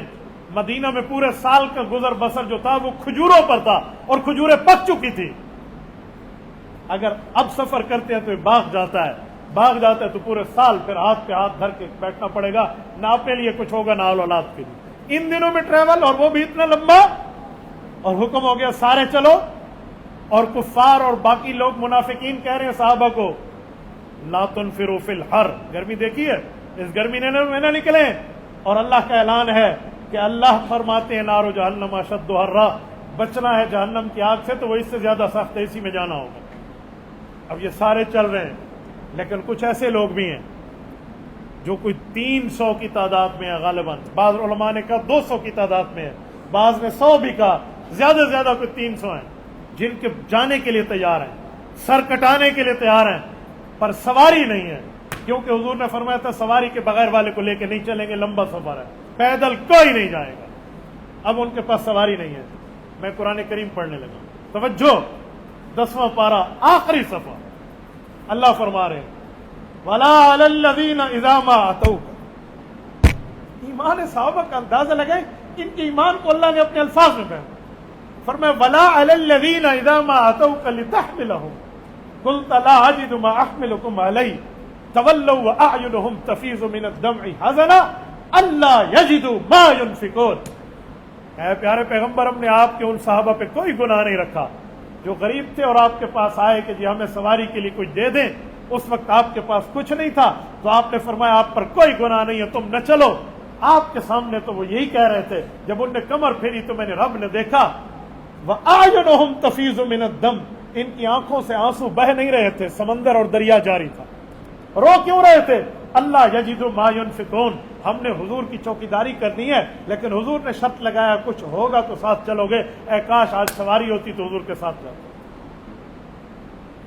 مدینہ میں پورے سال کا گزر بسر جو تھا وہ کھجوروں پر تھا، اور کھجوریں پک چکی تھی۔ اگر اب سفر کرتے ہیں تو یہ باغ جاتا ہے تو پورے سال پھر ہاتھ پہ ہاتھ دھر کے بیٹھنا پڑے گا، نہ اپنے لیے کچھ ہوگا نہ اولاد کے لیے۔ ان دنوں میں ٹریول، اور وہ بھی اتنا لمبا، اور حکم ہو گیا سارے چلو، اور کفار اور باقی لوگ منافقین کہہ رہے ہیں صحابہ کو لا تنفروا فی الحر، گرمی دیکھی ہے، اس گرمی میں نہ نکلیں، اور اللہ کا اعلان ہے کہ اللہ فرماتے ہیں نار جہنم اشد حرا، بچنا ہے جہنم کی آگ سے تو وہ اس سے زیادہ سخت ہے، اسی میں جانا ہوگا۔ اب یہ سارے چل رہے ہیں، لیکن کچھ ایسے لوگ بھی ہیں جو کوئی 300 کی تعداد میں ہے، غالباً بعض علماء نے کہا 200 کی تعداد میں ہے، بعض نے 100 بھی کہا، زیادہ سے زیادہ کوئی 300 ہیں جن کے جانے کے لیے تیار ہیں، سر کٹانے کے لیے تیار ہیں، پر سواری نہیں ہے، کیونکہ حضور نے فرمایا تھا سواری کے بغیر والے کو لے کے نہیں چلیں گے، لمبا سفر ہے، پیدل کوئی نہیں جائے گا۔ اب ان کے پاس سواری نہیں ہے۔ میں قرآن کریم پڑھنے لگا، توجہ، 10واں پارہ آخری صفحہ، اللہ فرما رہے ہیں وَلَا عَلَى الَّذِينَ إِذَا مَا أَتَوْكَ۔ ایمان صحابہ کا اندازہ لگائیں، ان کے ایمان کو اللہ نے اپنے الفاظ میں بیان فرمایا وَلَا عَلَى الَّذِينَ إِذَا مَا أَتَوْكَ لِتَحْمِلَهُمْ قُلْتَ لَا أَجِدُ مَا أَحْمِلُكُمْ عَلَيْهِ تَوَلَّوْا وَأَعْيُنُهُمْ تَفِيضُ مِنَ الدَّمْعِ حَزَنًا أَلَّا يَجِدُوا مَا يُنْفِقُونَ۔ اے پیارے پیغمبر، ہم نے آپ کے ان صحابہ پہ کوئی گناہ نہیں رکھا جو غریب تھے اور آپ کے پاس آئے کہ جی ہمیں سواری کے لیے کچھ دے دیں، اس وقت آپ کے پاس کچھ نہیں تھا تو آپ نے فرمایا آپ پر کوئی گناہ نہیں ہے، تم نہ چلو۔ آپ کے سامنے تو وہ یہی کہہ رہے تھے، جب انہوں نے کمر پھیری تو میں نے رب نے دیکھا وَأَعْيُنُهُمْ تَفِيضُ مِنَ الدَّمِ، ان کی آنکھوں سے آنسو بہ نہیں رہے تھے، سمندر اور دریا جاری تھا۔ رو کیوں رہے تھے؟ اللہ یجد ما ينفقون، ہم نے حضور کی چوکیداری کرنی ہے لیکن حضور نے شرط لگایا کچھ ہوگا تو ساتھ چلو گے۔ اے کاش آج سواری ہوتی تو حضور کے ساتھ جاتے۔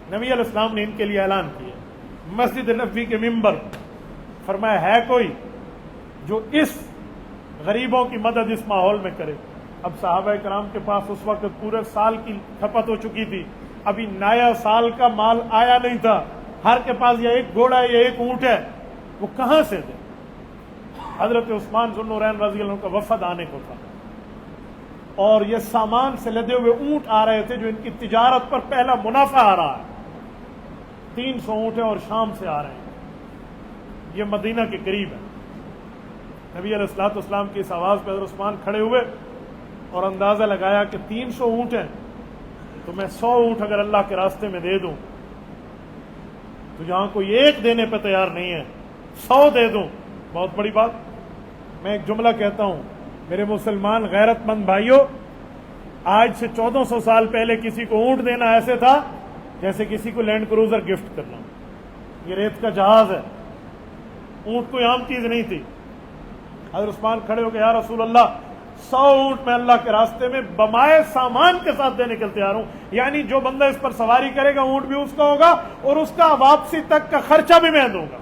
نبی علیہ السلام نے ان کے لیے اعلان کیا مسجد نبوی کے ممبر، فرمایا ہے کوئی جو اس غریبوں کی مدد اس ماحول میں کرے؟ اب صحابہ کرام کے پاس اس وقت پورے سال کی کھپت ہو چکی تھی، ابھی نیا سال کا مال آیا نہیں تھا، ہر کے پاس یہ ایک گھوڑا ہے، یہ ایک اونٹ ہے، وہ کہاں سے دے؟ حضرت عثمان ذو النورین رضی اللہ عنہ کا وفد آنے کو تھا اور یہ سامان سے لدے ہوئے اونٹ آ رہے تھے جو ان کی تجارت پر پہلا منافع آ رہا ہے۔ 300 اونٹ ہیں اور شام سے آ رہے ہیں، یہ مدینہ کے قریب ہے۔ نبی علیہ الصلوۃ والسلام کی اس آواز پہ حضرت عثمان کھڑے ہوئے اور اندازہ لگایا کہ 300 اونٹ ہیں تو میں 100 اونٹ اگر اللہ کے راستے میں دے دوں تو جہاں کوئی ایک دینے پہ تیار نہیں ہے 100 دے دوں، بہت بڑی بات۔ میں ایک جملہ کہتا ہوں، میرے مسلمان غیرت مند بھائیوں، آج سے 1400 سال پہلے کسی کو اونٹ دینا ایسے تھا جیسے کسی کو لینڈ کروزر گفٹ کرنا۔ یہ ریت کا جہاز ہے، اونٹ کوئی عام چیز نہیں تھی۔ حضرت عثمان کھڑے ہو گئے، یا رسول اللہ 100 اونٹ میں اللہ کے راستے میں بمائے سامان کے ساتھ دینے کے تیار ہوں، یعنی جو بندہ اس پر سواری کرے گا اونٹ بھی اس کا ہوگا اور اس کا واپسی تک کا خرچہ بھی میں دوں گا۔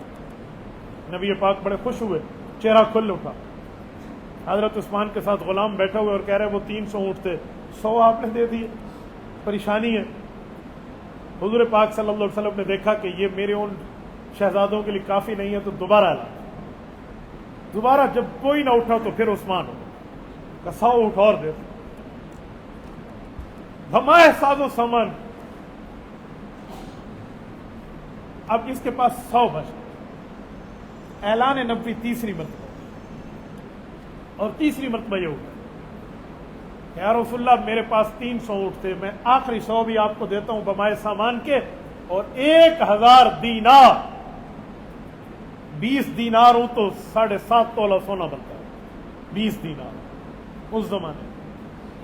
نبی پاک بڑے خوش ہوئے، چہرہ کھل اٹھا۔ حضرت عثمان کے ساتھ غلام بیٹھا ہوئے اور کہہ رہے وہ 300 اونٹ تھے، 100 آپ نے دے دیے، پریشانی ہے۔ حضور پاک صلی اللہ علیہ وسلم نے دیکھا کہ یہ میرے ان شہزادوں کے لیے کافی نہیں ہے تو دوبارہ اعلان، دوبارہ جب کوئی نہ اٹھا تو پھر عثمان ہو کہ 100 اونٹ اور دے، بھمائے ساز و سامان۔ اب اس کے پاس 100 بچ، اعلان نبوی تیسری مرتبہ، اور تیسری مرتبہ یہ ہوگا یا رسول اللہ میرے پاس 300 اونٹ تھے، میں آخری 100 بھی آپ کو دیتا ہوں بمائے سامان کے، اور 1000 دینار، 20 دینار ہوں تو 7.5 تولہ سونا بنتا ہے، 20 دینار اس زمانے،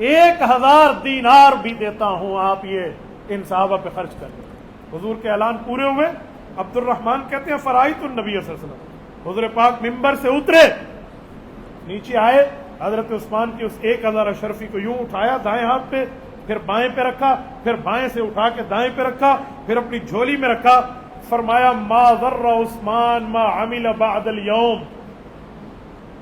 1000 دینار بھی دیتا ہوں، آپ یہ ان صحابہ پہ خرچ کر دیں۔ حضور کے اعلان پورے ہوئے۔ عبد الرحمن کہتے ہیں فرائیت النبی صلی اللہ علیہ وسلم، حضور پاک ممبر سے اترے، نیچے آئے، حضرت عثمان کی اس 1000 اشرفی کو یوں اٹھایا دائیں ہاتھ پہ، پھر بائیں پہ رکھا، پھر بائیں سے اٹھا کے دائیں پہ رکھا، پھر اپنی جھولی میں رکھا، فرمایا ما ضر عثمان ما عمل بعد اليوم،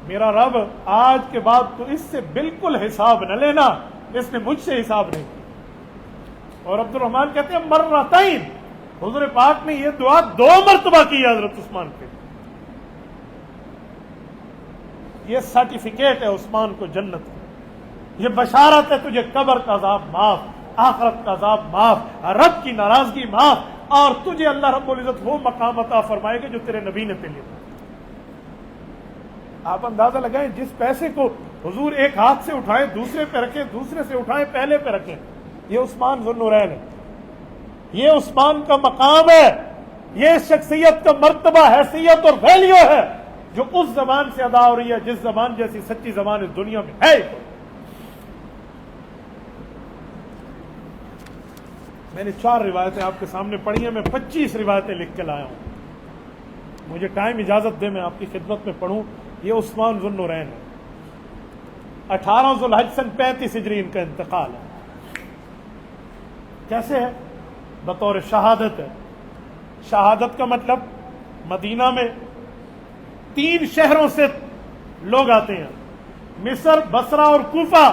میرا رب آج کے بعد تو اس سے بالکل حساب نہ لینا، اس نے مجھ سے حساب نہیں کیا۔ اور عبد الرحمن کہتے ہیں مرتين، حضور پاک نے یہ دعا 2 مرتبہ کی حضرت عثمان کے، یہ سرٹیفکیٹ ہے عثمان کو جنت کی، یہ بشارت ہے تجھے قبر کا عذاب معاف، آخرت کا عذاب معاف، رب کی ناراضگی معاف، اور تجھے اللہ رب العزت وہ مقام عطا فرمائے گا جو تیرے نبی نے تیرے لیے۔ آپ اندازہ لگائیں جس پیسے کو حضور ایک ہاتھ سے اٹھائیں دوسرے پہ رکھیں، دوسرے سے اٹھائیں پہلے پہ رکھیں، یہ عثمان ذو النورین ہے، یہ عثمان کا مقام ہے، یہ شخصیت کا مرتبہ، حیثیت اور ویلیو ہے جو اس زبان سے ادا ہو رہی ہے جس زبان جیسی سچی زبان اس دنیا میں ہے۔ میں نے 4 روایتیں آپ کے سامنے پڑھی ہیں، میں 25 روایتیں لکھ کے لایا ہوں، مجھے ٹائم اجازت دے میں آپ کی خدمت میں پڑھوں۔ یہ عثمان ذو النورین ہے، 18 ذو الحج سن 35 ہجری ان کا انتقال ہے۔ کیسے ہے؟ بطور شہادت ہے۔ شہادت کا مطلب مدینہ میں 3 شہروں سے لوگ آتے ہیں، مصر، بصرہ اور کوفہ،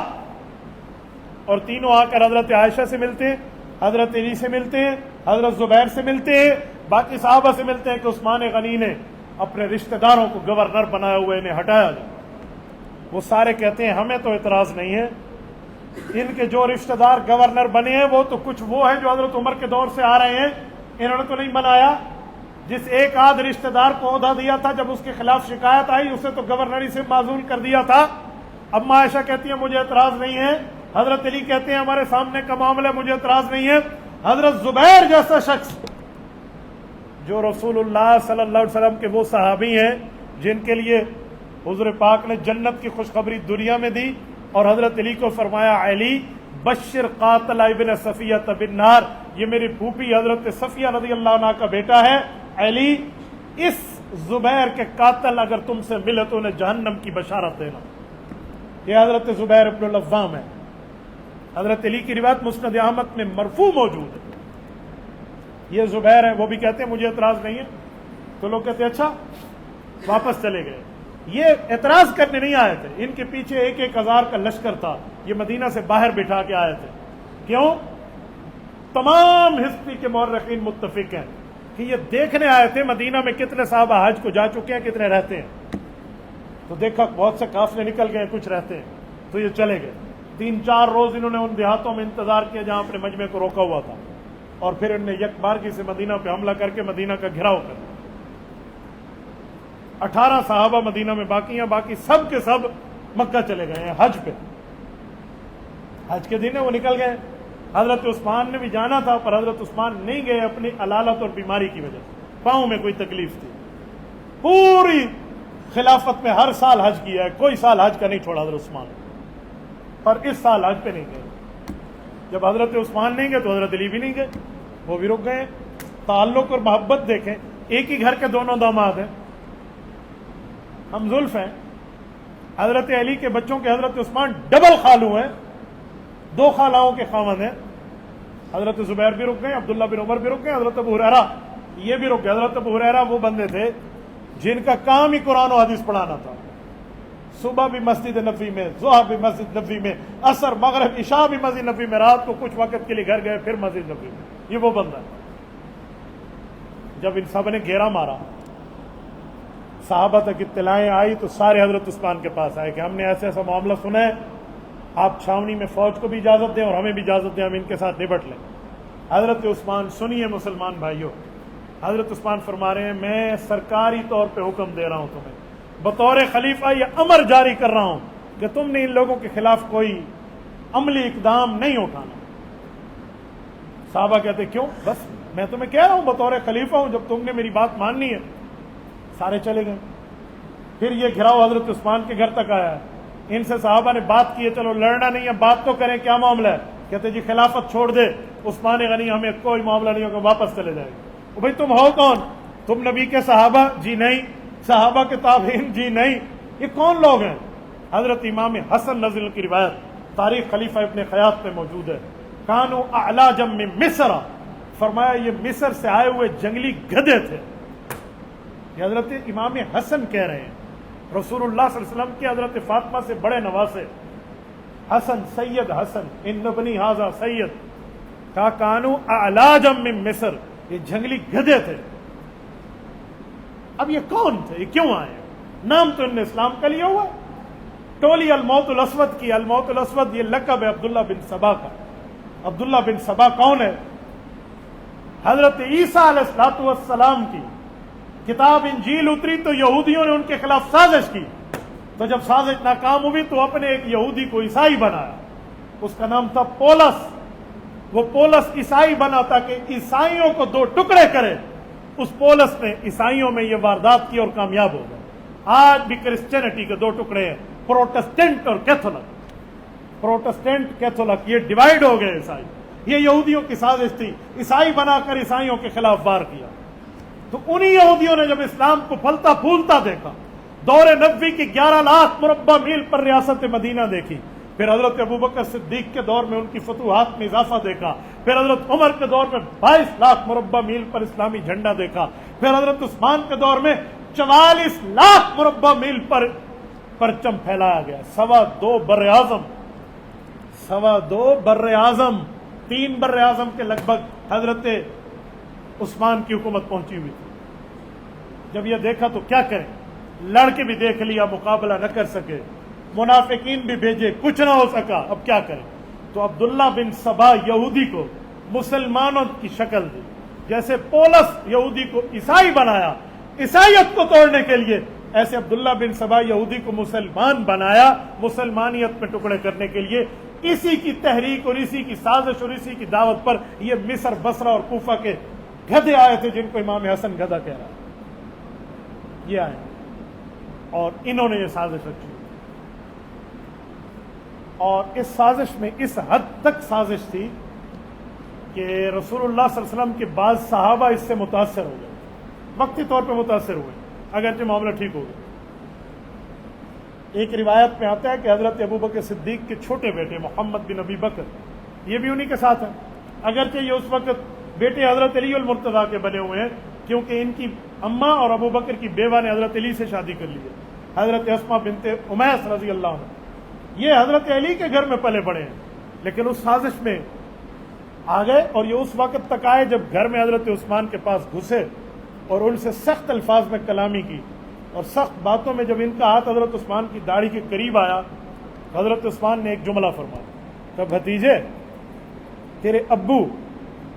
اور تینوں آ کر حضرت عائشہ سے ملتے ہیں، حضرت علی سے ملتے ہیں، حضرت زبیر سے ملتے ہیں، باقی صحابہ سے ملتے ہیں کہ عثمان غنی نے اپنے رشتہ داروں کو گورنر بنایا ہوا انہیں ہٹایا جائے۔ وہ سارے کہتے ہیں ہمیں تو اعتراض نہیں ہے، ان کے جو رشتہ دار گورنر بنے ہیں وہ تو کچھ وہ ہیں جو حضرت عمر کے دور سے آ رہے ہیں، انہوں نے تو نہیں بنایا۔ جس ایک آدھ رشتہ دار کو عہدہ دیا تھا جب اس کے خلاف شکایت آئی اسے تو گورنری سے معزول کر دیا تھا۔ اما عائشہ کہتی ہیں مجھے اعتراض نہیں ہے، حضرت علی کہتے ہیں ہمارے سامنے کا معاملہ ہے، مجھے اعتراض نہیں ہے۔ حضرت زبیر جیسا شخص جو رسول اللہ صلی اللہ علیہ وسلم کے وہ صحابی ہیں جن کے لیے حضور پاک نے جنت کی خوشخبری دنیا میں دی، اور حضرت علی کو فرمایا علی بشر قاتل ابن صفیہ بالنار، یہ میری پھوپھی حضرت صفیہ رضی اللہ عنہ کا بیٹا ہے، علی اس زبیر کے قاتل اگر تم سے ملے تو انہیں جہنم کی بشارت دینا۔ یہ حضرت زبیر ابن العوام ہے۔ حضرت علی کی روایت مسند احمد میں مرفوع موجود ہے۔ یہ زبیر ہے، وہ بھی کہتے ہیں مجھے اعتراض نہیں ہے، تو لوگ کہتے ہیں اچھا، واپس چلے گئے۔ یہ اعتراض کرنے نہیں آئے تھے، ان کے پیچھے 1,000 کا لشکر تھا، یہ مدینہ سے باہر بٹھا کے آئے تھے۔ کیوں؟ تمام ہسٹری کے مورخین متفق ہیں کہ یہ دیکھنے آئے تھے مدینہ میں کتنے صحابہ حج کو جا چکے ہیں، کتنے رہتے ہیں، تو دیکھا بہت سے قافلے نکل گئے، کچھ رہتے ہیں، تو یہ چلے گئے۔ 3-4 روز انہوں نے ان دیہاتوں میں انتظار کیا جہاں اپنے مجمع کو روکا ہوا تھا، اور پھر انہوں نے یک بارگی سے مدینہ پہ حملہ کر کے مدینہ کا گھیراؤ کر دیا۔ 18 صحابہ مدینہ میں باقی ہیں، باقی سب کے سب مکہ چلے گئے ہیں حج پہ۔ حج کے دن وہ نکل گئے۔ حضرت عثمان نے بھی جانا تھا، پر حضرت عثمان نہیں گئے اپنی علالت اور بیماری کی وجہ سے، پاؤں میں کوئی تکلیف تھی۔ پوری خلافت میں ہر سال حج کیا ہے، کوئی سال حج کا نہیں چھوڑا حضرت عثمان، پر اس سال حج پہ نہیں گئے۔ جب حضرت عثمان نہیں گئے تو حضرت علی بھی نہیں گئے، وہ بھی رک گئے۔ تعلق اور محبت دیکھیں، ایک ہی گھر کے دونوں داماد ہیں، ہم زلف ہیں۔ حضرت علی کے بچوں کے حضرت عثمان ڈبل خالو ہیں، 2 خالاؤں کے خاوند ہیں۔ حضرت زبیر بھی رک گئے، عبداللہ بن عمر بھی رک گئے، حضرت ابو ہریرہ یہ بھی رک گئے۔ حضرت ابو ہریرہ وہ بندے تھے جن کا کام ہی قرآن و حدیث پڑھانا تھا، صبح بھی مسجد نبوی میں، ظہر بھی مسجد نبوی میں، عصر مغرب عشاء بھی مسجد نبوی میں، رات کو کچھ وقت کے لیے گھر گئے پھر مسجد نبوی میں۔ یہ وہ بندہ ہے۔ جب ان سب نے گھیرا مارا، صحابہ تک اطلاعیں آئی تو سارے حضرت عثمان کے پاس آئے کہ ہم نے ایسا ایسا معاملہ سنا ہے، آپ چھاونی میں فوج کو بھی اجازت دیں اور ہمیں بھی اجازت دیں، ہم ان کے ساتھ نبٹ لیں۔ حضرت عثمان سنیے مسلمان بھائیوں، حضرت عثمان فرما رہے ہیں میں سرکاری طور پہ حکم دے رہا ہوں تمہیں، بطور خلیفہ یہ امر جاری کر رہا ہوں کہ تم نے ان لوگوں کے خلاف کوئی عملی اقدام نہیں اٹھانا۔ صحابہ کہتے کیوں؟ بس میں تمہیں کہہ رہا ہوں بطور خلیفہ ہوں، جب تم نے میری بات ماننی ہے۔ سارے چلے گئے۔ پھر یہ گھراؤ حضرت عثمان کے گھر تک آیا ہے، ان سے صحابہ نے بات کی ہے، چلو لڑنا نہیں ہے، بات تو کریں، کیا معاملہ ہے؟ کہتے جی خلافت چھوڑ دے عثمان غنی، ہمیں کوئی معاملہ نہیں ہوگا، واپس چلے جائے گا۔ بھائی تم ہو کون؟ تم نبی کے صحابہ؟ جی نہیں۔ صحابہ کے تابعین؟ جی نہیں۔ یہ کون لوگ ہیں؟ حضرت امام حسن نزل کی روایت تاریخ خلیفہ ابن خیاط میں موجود ہے، کانو اعلی جم من مصر، فرمایا یہ مصر سے آئے ہوئے جنگلی گدھے تھے۔ یہ حضرت امام حسن کہہ رہے ہیں، رسول اللہ صلی اللہ علیہ وسلم کی حضرت فاطمہ سے بڑے نواسے، حسن سید حسن ان بنی ھذا سید کا کانو اعلاجم من مصر، یہ جنگلی گدھے تھے۔ اب یہ کون تھے؟ یہ کیوں آئے؟ نام تو انہوں نے اسلام کا لیا ہوا، ٹولی الموت الاسود کی۔ الموت الاسود یہ لقب ہے عبداللہ بن سبا کا۔ عبداللہ بن سبا کون ہے؟ حضرت عیسیٰ علیہ السلام کی کتاب انجیل اتری تو یہودیوں نے ان کے خلاف سازش کی، تو جب سازش ناکام ہوئی تو اپنے ایک یہودی کو عیسائی بنایا، اس کا نام تھا پولس۔ وہ پولس عیسائی بنا تاکہ عیسائیوں کو 2 ٹکڑے کرے۔ اس پولس نے عیسائیوں میں یہ واردات کی اور کامیاب ہو گئے۔ آج بھی کرسچینٹی کے 2 ٹکڑے ہیں، پروٹسٹنٹ اور کیتھولک۔ پروٹسٹنٹ کیتھولک یہ ڈیوائیڈ ہو گئے عیسائی۔ یہ یہودیوں کی سازش تھی، عیسائی بنا کر عیسائیوں کے خلاف وار کیا۔ تو انہی یہودیوں نے جب اسلام کو پھلتا پھولتا دیکھا، دور نبوی کی 11 لاکھ مربع میل پر ریاست مدینہ دیکھی، پھر حضرت ابوبکر صدیق کے دور میں ان کی فتوحات میں اضافہ دیکھا، پھر حضرت عمر کے دور میں 22 لاکھ مربع میل پر اسلامی جھنڈا دیکھا، پھر حضرت عثمان کے دور میں 44 لاکھ مربع میل پر پرچم پھیلایا گیا۔ 2.25 بر اعظم، 2.25 بر اعظم، 3 بر اعظم کے لگ بھگ حضرت عثمان کی حکومت پہنچی ہوئی تھی۔ جب یہ دیکھا تو کیا کریں؟ لڑ کے بھی دیکھ لیا، مقابلہ نہ کر سکے، منافقین بھی بھیجے، کچھ نہ ہو سکا، اب کیا کریں؟ تو عبداللہ بن سبا یہودی کو مسلمانوں کی شکل دی، جیسے پولس یہودی کو عیسائی بنایا عیسائیت کو توڑنے کے لیے، ایسے عبداللہ بن سبا یہودی کو مسلمان بنایا مسلمانیت میں ٹکڑے کرنے کے لیے۔ اسی کی تحریک اور اسی کی سازش اور اسی کی دعوت پر یہ مصر، بصرہ اور کوفہ کے گدھے آئے تھے جن کو امام حسن گدھا کہہ رہا ہے، یہ آئے اور انہوں نے یہ سازش رچی، اور اس سازش میں اس حد تک سازش تھی کہ رسول اللہ صلی اللہ علیہ وسلم کے بعض صحابہ اس سے متاثر ہو گئے، وقتی طور پہ متاثر ہوئے، اگرچہ معاملہ ٹھیک ہو گیا۔ ایک روایت میں آتا ہے کہ حضرت ابو بکر صدیق کے چھوٹے بیٹے محمد بن ابی بکر، یہ بھی انہی کے ساتھ ہیں، اگرچہ یہ اس وقت بیٹے حضرت علی المرتضیٰ کے بنے ہوئے ہیں، کیونکہ ان کی اماں اور ابو بکر کی بیوہ نے حضرت علی سے شادی کر لی ہے، حضرت اسماء بنت امیس رضی اللہ عنہ، یہ حضرت علی کے گھر میں پلے بڑے ہیں، لیکن اس سازش میں آ گئے، اور یہ اس وقت تک آئے جب گھر میں حضرت عثمان کے پاس گھسے اور ان سے سخت الفاظ میں کلامی کی، اور سخت باتوں میں جب ان کا ہاتھ حضرت عثمان کی داڑھی کے قریب آیا، حضرت عثمان نے ایک جملہ فرمایا کہ بھتیجے، تیرے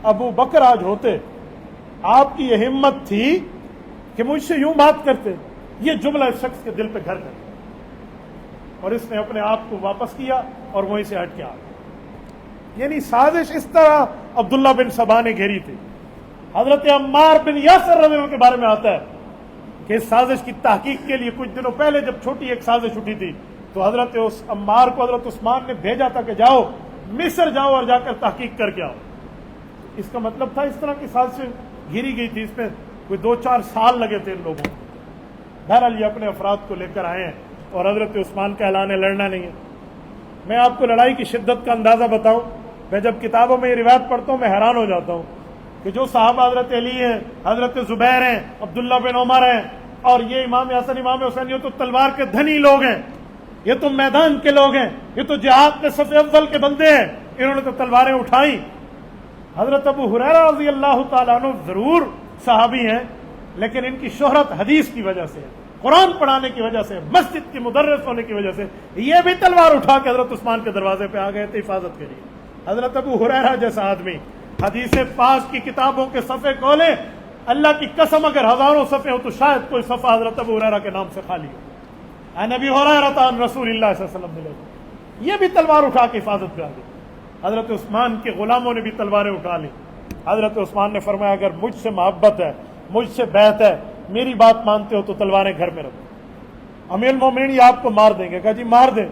ابو بکر آج ہوتے، آپ کی یہ ہمت تھی کہ مجھ سے یوں بات کرتے، یہ جملہ اس شخص کے دل پہ گھر کر، اور اس نے اپنے آپ کو واپس کیا اور وہیں سے ہٹ کے آ گیا۔ یعنی سازش اس طرح عبداللہ بن سبا نے گھیری تھی۔ حضرت عمار بن یاسر رضی اللہ عنہ کے بارے میں آتا ہے کہ اس سازش کی تحقیق کے لیے کچھ دنوں پہلے جب چھوٹی ایک سازش اٹھی تھی تو حضرت عمار کو حضرت عثمان نے بھیجا تھا کہ جاؤ مصر جاؤ اور جا کر تحقیق کر کے آؤ۔ اس کا مطلب تھا اس طرح کی سازشیں گھیری گئی تھی، اس میں کوئی 2-4 سال لگے تھے ان لوگوں کو۔ بہرحال یہ اپنے افراد کو لے کر آئے ہیں اور حضرت عثمان کا اعلان ہے لڑنا نہیں ہے۔ میں آپ کو لڑائی کی شدت کا اندازہ بتاؤں، میں جب کتابوں میں یہ روایت پڑھتا ہوں میں حیران ہو جاتا ہوں کہ جو صحابہ حضرت علی ہیں، حضرت زبیر ہیں، عبداللہ بن عمر ہیں، اور یہ امام حسن امام حسین، یہ تو تلوار کے دھنی لوگ ہیں، یہ تو میدان کے لوگ ہیں، یہ تو جہاد کے صف اول کے بندے ہیں، انہوں نے تو تلواریں اٹھائیں۔ حضرت ابو ہریرہ رضی اللہ تعالیٰ عنہ ضرور صحابی ہیں، لیکن ان کی شہرت حدیث کی وجہ سے، قرآن پڑھانے کی وجہ سے، مسجد کی مدرس ہونے کی وجہ سے، یہ بھی تلوار اٹھا کے حضرت عثمان کے دروازے پہ آ گئے تھے حفاظت کے لیے۔ حضرت ابو ہریرہ جیسا آدمی حدیث پاک کی کتابوں کے صفحے کھولے، اللہ کی قسم اگر ہزاروں صفحے ہو تو شاید کوئی صفحہ حضرت ابو ہریرہ کے نام سے خالی ہو، عن ابی ہریرہ عن رسول اللہ صلی اللہ علیہ وسلم ملے۔ یہ بھی تلوار اٹھا کے حفاظت پہ آ گئے۔ حضرت عثمان کے غلاموں نے بھی تلواریں اٹھا لی۔ حضرت عثمان نے فرمایا اگر مجھ سے محبت ہے، مجھ سے بیعت ہے، میری بات مانتے ہو تو تلواریں گھر میں رکھو، امیر المومنین یہ آپ کو مار دیں گے۔ کہا جی مار دیں۔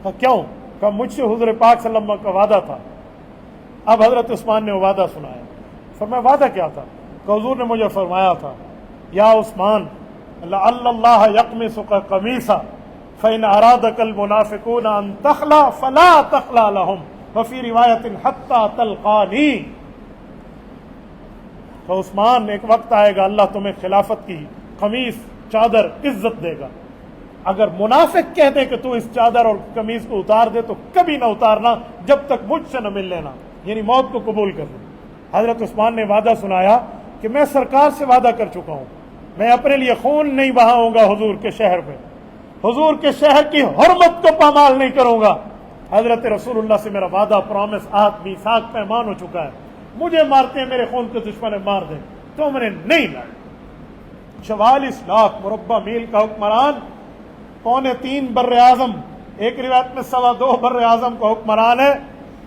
کہا کیوں؟ کہا مجھ سے حضور پاک صلی اللہ علیہ وسلم کا وعدہ تھا۔ اب حضرت عثمان نے وہ وعدہ سنایا۔ فرمایا وعدہ کیا تھا؟ کہ حضور نے مجھے فرمایا تھا یا عثمان لعل اللہ یقمصک قمیصا فإن أرادك المنافقون أن تخلع فلا تخلع لهم وفي رواية حتى تلقاني۔ تو عثمان ایک وقت آئے گا اللہ تمہیں خلافت کی قمیص چادر عزت دے گا، اگر منافق کہہ دے کہ تو اس چادر اور قمیص کو اتار دے تو کبھی نہ اتارنا جب تک مجھ سے نہ مل لینا، یعنی موت کو قبول کر لیں۔ حضرت عثمان نے وعدہ سنایا کہ میں سرکار سے وعدہ کر چکا ہوں، میں اپنے لیے خون نہیں بہاؤں گا حضور کے شہر میں، حضور کے شہر کی حرمت کو پامال نہیں کروں گا۔ حضرت رسول اللہ سے میرا وعدہ، پرامس، عہد، میثاق، پیمان ہو چکا ہے، مجھے مارتے ہیں میرے خون کے دشمن مار دیں، تم نے نہیں لڑ۔ 44 لاکھ مربع میل کا حکمران، 2.25 بر اعظم، ایک روایت میں 2.25 بر اعظم کا حکمران ہے،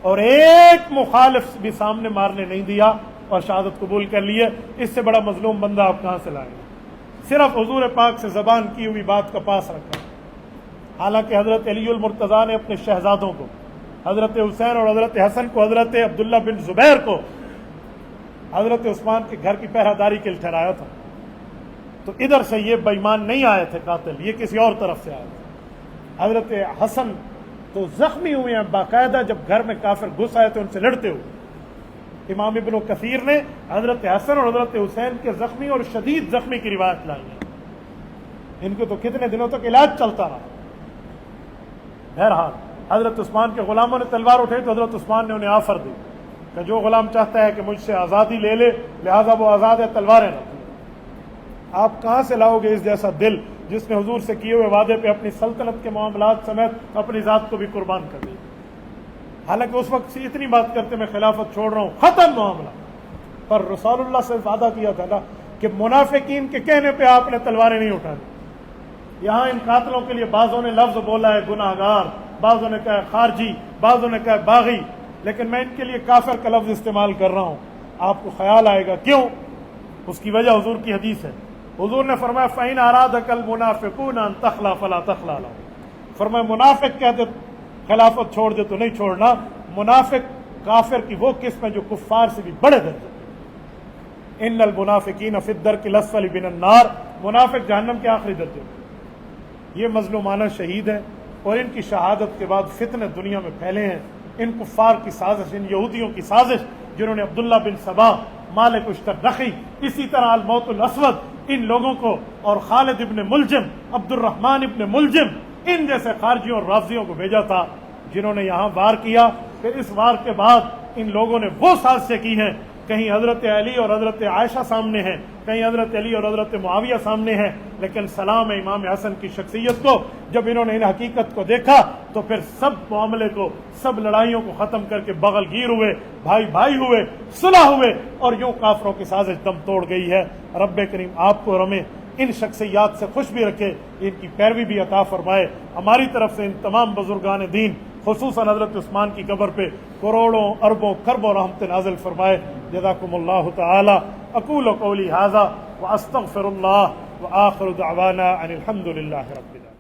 اور ایک مخالف بھی سامنے مارنے نہیں دیا اور شہادت قبول کر لی ہے۔ اس سے بڑا مظلوم بندہ آپ کہاں سے لائیں گے؟ صرف حضور پاک سے زبان کی ہوئی بات کا پاس رکھا۔ حالانکہ حضرت علی المرتضیٰ نے اپنے شہزادوں کو، حضرت حسین اور حضرت حسن کو، حضرت عبداللہ بن زبیر کو حضرت عثمان کے گھر کی پہرہ داری کے لیے ٹھہرایا تھا، تو ادھر سے یہ بے ایمان نہیں آئے تھے قاتل، یہ کسی اور طرف سے آئے تھے۔ حضرت حسن تو زخمی ہوئے ہیں باقاعدہ، جب گھر میں کافر گھس آئے تھے ان سے لڑتے ہوئے۔ امام ابن کثیر نے حضرت حسن اور حضرت حسین کے زخمی اور شدید زخمی کی روایت لائی ہے، ان کو تو کتنے دنوں تک علاج چلتا رہا۔ بہرحال حضرت عثمان کے غلاموں نے تلوار اٹھائی تو حضرت عثمان نے انہیں آفر دی کہ جو غلام چاہتا ہے کہ مجھ سے آزادی لے لے، لہذا وہ آزاد ہے، تلواریں رکھ لیں۔ آپ کہاں سے لاؤ گے اس جیسا دل جس نے حضور سے کیے ہوئے وعدے پہ اپنی سلطنت کے معاملات سمیت اپنی ذات کو بھی قربان کر دی؟ حالانکہ اس وقت سے اتنی بات کرتے میں خلافت چھوڑ رہا ہوں، ختم معاملہ، پر رسول اللہ سے وعدہ کیا تھا نا کہ منافقین کے کہنے پہ آپ نے تلواریں نہیں اٹھانی۔ یہاں ان قاتلوں کے لیے بعضوں نے لفظ بولا ہے گناہ گار، بعضوں نے کہا خارجی، بعضوں نے کہا باغی، لیکن میں ان کے لیے کافر کا لفظ استعمال کر رہا ہوں۔ آپ کو خیال آئے گا. کیوں؟ اس کی وجہ حضور کی حدیث ہے. حضور نے فرمایا فَإِنْ أَرَادَكَ الْمُنَافِقُونَ أَن تَخْلَعَ فَلَا تَخْلَعْ لَهُمْ. فرمایا منافق کہتے خلافت چھوڑ دے تو نہیں چھوڑنا. منافق کافر کی وہ قسم ہے جو کفار سے بھی بڑے درجے. ان المنافقین فی الدرک الاسفل من النار. منافق جہنم کے آخری درجے. یہ مظلومانہ شہید ہیں اور ان کی شہادت کے بعد فتنے دنیا میں پھیلے ہیں. ان کفار کی سازش، ان یہودیوں کی سازش جنہوں نے عبداللہ بن سبا، مالک اشترخی، اسی طرح الموت الاسود، ان لوگوں کو، اور خالد ابن ملجم، عبد الرحمن ابن ملجم، ان جیسے خارجیوں اور رافضیوں کو بھیجا تھا جنہوں نے یہاں وار کیا. پھر اس وار کے بعد ان لوگوں نے وہ سازشیں کی ہیں. کہیں حضرت علی اور حضرت عائشہ سامنے ہیں، کہیں حضرت علی اور حضرت معاویہ سامنے ہیں، لیکن سلام امام حسن کی شخصیت کو جب انہوں نے ان حقیقت کو دیکھا تو پھر سب معاملے کو، سب لڑائیوں کو ختم کر کے بغل گیر ہوئے، بھائی بھائی ہوئے، صلح ہوئے، اور یوں کافروں کی سازش دم توڑ گئی ہے. رب کریم آپ کو اور ہمیں ان شخصیات سے خوش بھی رکھے، ان کی پیروی بھی عطا فرمائے. ہماری طرف سے ان تمام بزرگان دین، خصوصاً حضرت عثمان کی قبر پہ کروڑوں اربوں کھربوں رحمت نازل فرمائے. جزاکم اللہ تعالی. اقول قولی ھذا واستغفر اللہ وآخر دعوانا ان الحمد للہ رب العالمین.